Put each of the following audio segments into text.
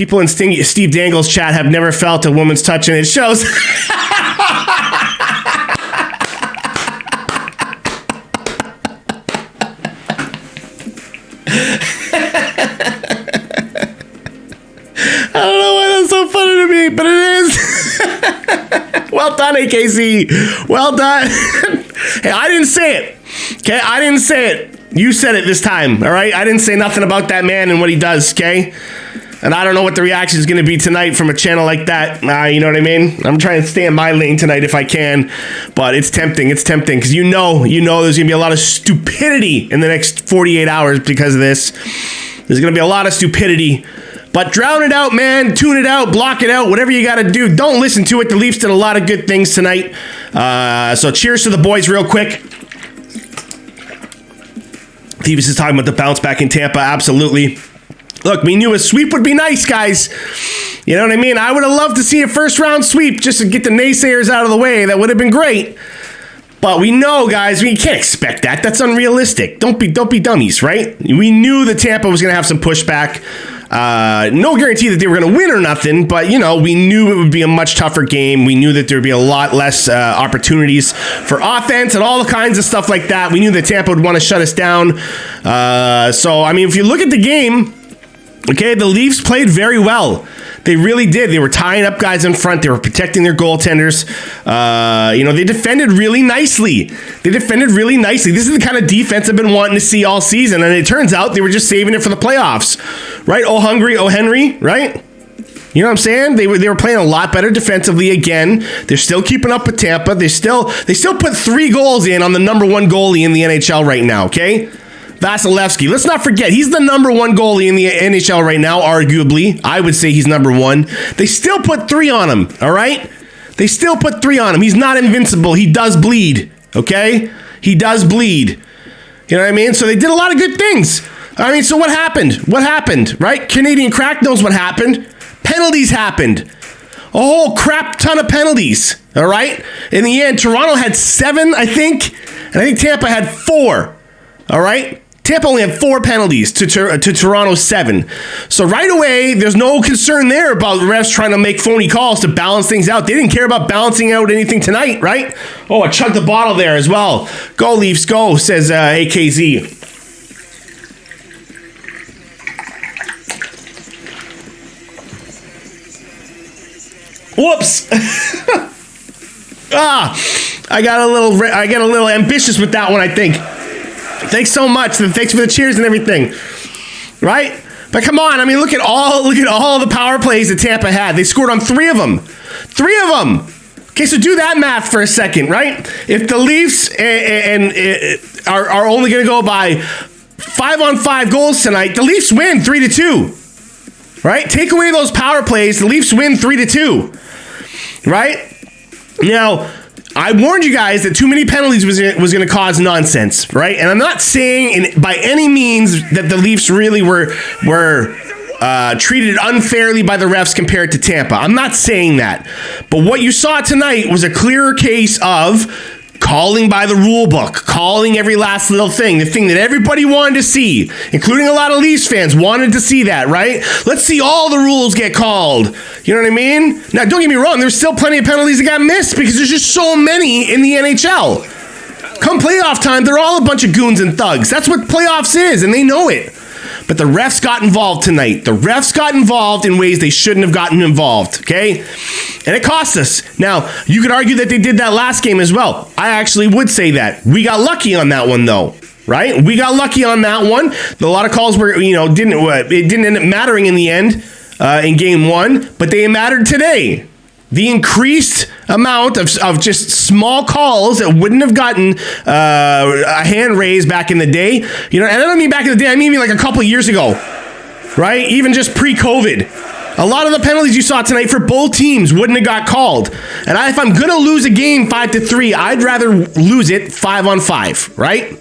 People in Steve Dangle's chat have never felt a woman's touch, and it shows. I don't know why that's so funny to me, but it is. Well done, AKC. Well done. Hey, I didn't say it. Okay, I didn't say it. You said it this time, all right? I didn't say nothing about that man and what he does, okay? And I don't know what the reaction is going to be tonight from a channel like that. You know what I mean? I'm trying to stay in my lane tonight if I can, but it's tempting. It's tempting because you know there's going to be a lot of stupidity in the next 48 hours because of this. There's going to be a lot of stupidity. But drown it out, man. Tune it out. Block it out. Whatever you got to do. Don't listen to it. The Leafs did a lot of good things tonight. So cheers to the boys real quick. Thebes is talking about the bounce back in Tampa. Absolutely. Look, we knew a sweep would be nice, guys. You know what I mean? I would have loved to see a first-round sweep just to get the naysayers out of the way. That would have been great. But we know, guys, we can't expect that. That's unrealistic. Don't be dummies, right? We knew that Tampa was going to have some pushback. No guarantee that they were going to win or nothing, but, we knew it would be a much tougher game. We knew that there would be a lot less opportunities for offense and all the kinds of stuff like that. We knew that Tampa would want to shut us down. So, I mean, if you look at the game, okay, the Leafs played very well. They really did. They were tying up guys in front. They were protecting their goaltenders. They defended really nicely. This is the kind of defense I've been wanting to see all season, and it turns out they were just saving it for the playoffs, right? Oh, Henry, right? You know what I'm saying? They were playing a lot better defensively again. They're still keeping up with Tampa. They still put 3 goals in on the number 1 goalie in the NHL right now, okay? Vasilevsky. Let's not forget, he's the number 1 goalie in the NHL right now, arguably. I would say he's number 1. They still put 3 on him, all right? They still put 3 on him. He's not invincible. He does bleed, okay? He does bleed. You know what I mean? So they did a lot of good things. I mean, so what happened? What happened, right? Canadian Crack knows what happened. Penalties happened. A whole crap ton of penalties, all right? In the end, Toronto had 7, I think, and I think Tampa had 4, all right? Tampa only had 4 penalties to Toronto's 7. So right away, there's no concern there about the refs trying to make phony calls to balance things out. They didn't care about balancing out anything tonight, right? Oh, I chugged the bottle there as well. Go Leafs, go, says AKZ. Whoops. I got a little ambitious with that one, I think. Thanks so much. Thanks for the cheers and everything. Right? But come on, I mean, look at all the power plays that Tampa had. They scored on 3 of them. 3 of them. Okay, so do that math for a second, right? If the Leafs are only going to go by 5-on-5 goals tonight, the Leafs win 3-2. Right? Take away those power plays, the Leafs win 3-2. Right? Now, I warned you guys that too many penalties was going to cause nonsense, right? And I'm not saying by any means that the Leafs really were treated unfairly by the refs compared to Tampa. I'm not saying that. But what you saw tonight was a clearer case of calling by the rule book, calling every last little thing, the thing that everybody wanted to see, including a lot of Leafs fans wanted to see that, right? Let's see all the rules get called. You know what I mean? Now, don't get me wrong, there's still plenty of penalties that got missed because there's just so many in the NHL. Come playoff time, they're all a bunch of goons and thugs. That's what playoffs is, and they know it. But the refs got involved tonight. The refs got involved in ways they shouldn't have gotten involved, okay? And it cost us. Now, you could argue that they did that last game as well. I actually would say that. We got lucky on that one, though, right? We got lucky on that one. A lot of calls were, it didn't end up mattering in the end in game 1, but they mattered today. The increased amount of just small calls that wouldn't have gotten a hand raised back in the day, and I don't mean back in the day, I mean like a couple of years ago, right? Even just pre-COVID. A lot of the penalties you saw tonight for both teams wouldn't have got called. And if I'm going to lose a game 5-3, I'd rather lose it 5-on-5, right?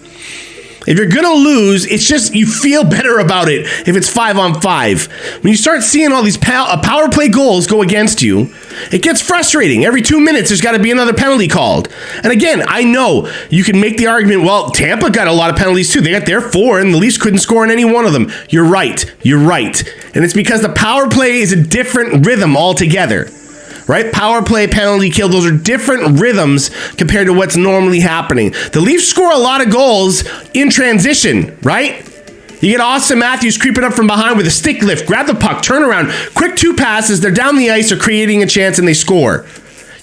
If you're going to lose, it's just you feel better about it if it's 5-on-5. When you start seeing all these power play goals go against you, it gets frustrating. Every 2 minutes, there's got to be another penalty called. And again, I know you can make the argument, well, Tampa got a lot of penalties too. They got their 4, and the Leafs couldn't score on any one of them. You're right. And it's because the power play is a different rhythm altogether. Right? Power play, penalty kill, those are different rhythms compared to what's normally happening. The Leafs score a lot of goals in transition, right? You get Austin Matthews creeping up from behind with a stick lift, grab the puck, turn around, quick 2 passes, they're down the ice, they're creating a chance, and they score.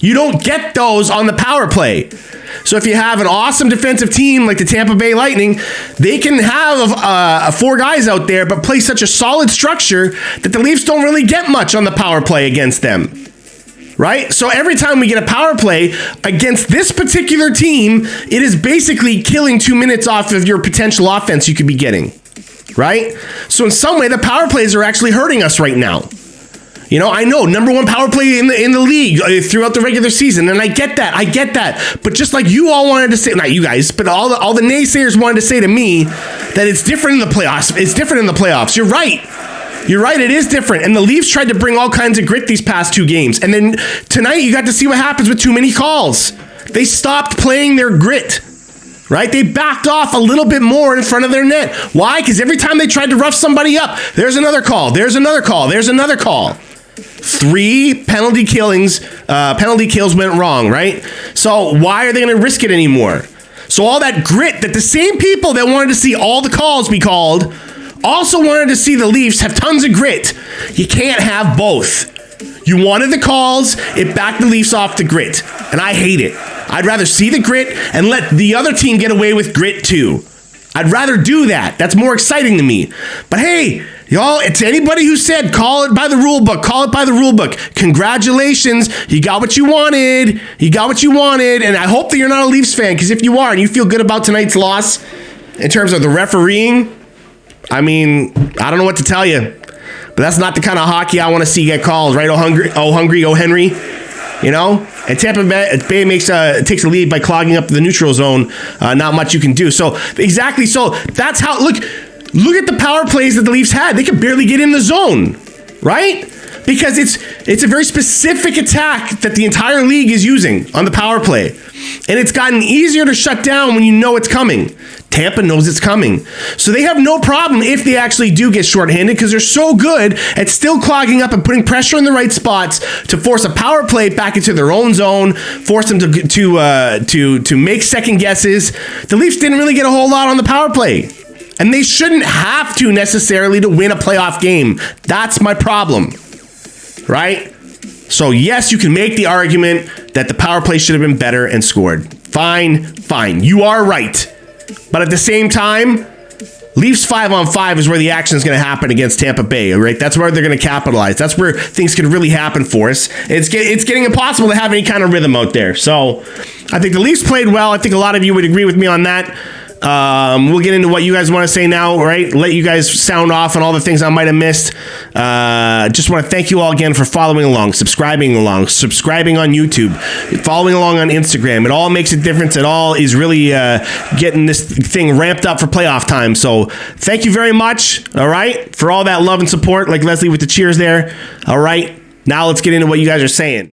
You don't get those on the power play. So if you have an awesome defensive team like the Tampa Bay Lightning, they can have 4 guys out there, but play such a solid structure that the Leafs don't really get much on the power play against them. Right? So every time we get a power play against this particular team, it is basically killing 2 minutes off of your potential offense you could be getting. Right? So in some way, the power plays are actually hurting us right now. You know, I know, number 1 power play in the league throughout the regular season, and I get that. But just like you all wanted to say, not you guys, but all the naysayers wanted to say to me that it's different in the playoffs. It's different in the playoffs. You're right. It is different. And the Leafs tried to bring all kinds of grit these past 2 games. And then tonight you got to see what happens with too many calls. They stopped playing their grit, right? They backed off a little bit more in front of their net. Why? Because every time they tried to rough somebody up, there's another call. 3 penalty kills went wrong, right? So why are they going to risk it anymore? So all that grit that the same people that wanted to see all the calls be called also wanted to see the Leafs have tons of grit. You can't have both. You wanted the calls, it backed the Leafs off the grit. And I hate it. I'd rather see the grit and let the other team get away with grit too. I'd rather do that. That's more exciting to me. But hey, y'all, it's anybody who said call it by the rule book. Congratulations. You got what you wanted. And I hope that you're not a Leafs fan, because if you are and you feel good about tonight's loss in terms of the refereeing, I mean, I don't know what to tell you, but that's not the kind of hockey I want to see get called, right? Oh, Henry, you know? And Tampa Bay takes a lead by clogging up the neutral zone. Not much you can do. So, exactly. So, that's how, look at the power plays that the Leafs had. They could barely get in the zone, right? Because it's a very specific attack that the entire league is using on the power play. And it's gotten easier to shut down when you know it's coming. Tampa knows it's coming. So they have no problem if they actually do get shorthanded, because they're so good at still clogging up and putting pressure in the right spots to force a power play back into their own zone, force them to make second guesses. The Leafs didn't really get a whole lot on the power play. And they shouldn't have to necessarily to win a playoff game. That's my problem. Right? So yes, you can make the argument that the power play should have been better and scored. Fine. You are right. But at the same time, Leafs 5-on-5 is where the action is going to happen against Tampa Bay, right? That's where they're going to capitalize. That's where things can really happen for us. It's getting impossible to have any kind of rhythm out there. So I think the Leafs played well. I think a lot of you would agree with me on that. We'll get into what you guys want to say now, right? Let you guys sound off on all the things I might have missed. Just want to thank you all again for following along, subscribing on YouTube, following along on Instagram. It all makes a difference. It all is really getting this thing ramped up for playoff time. So thank you very much, all right, for all that love and support, like Leslie with the cheers there. All right, now let's get into what you guys are saying.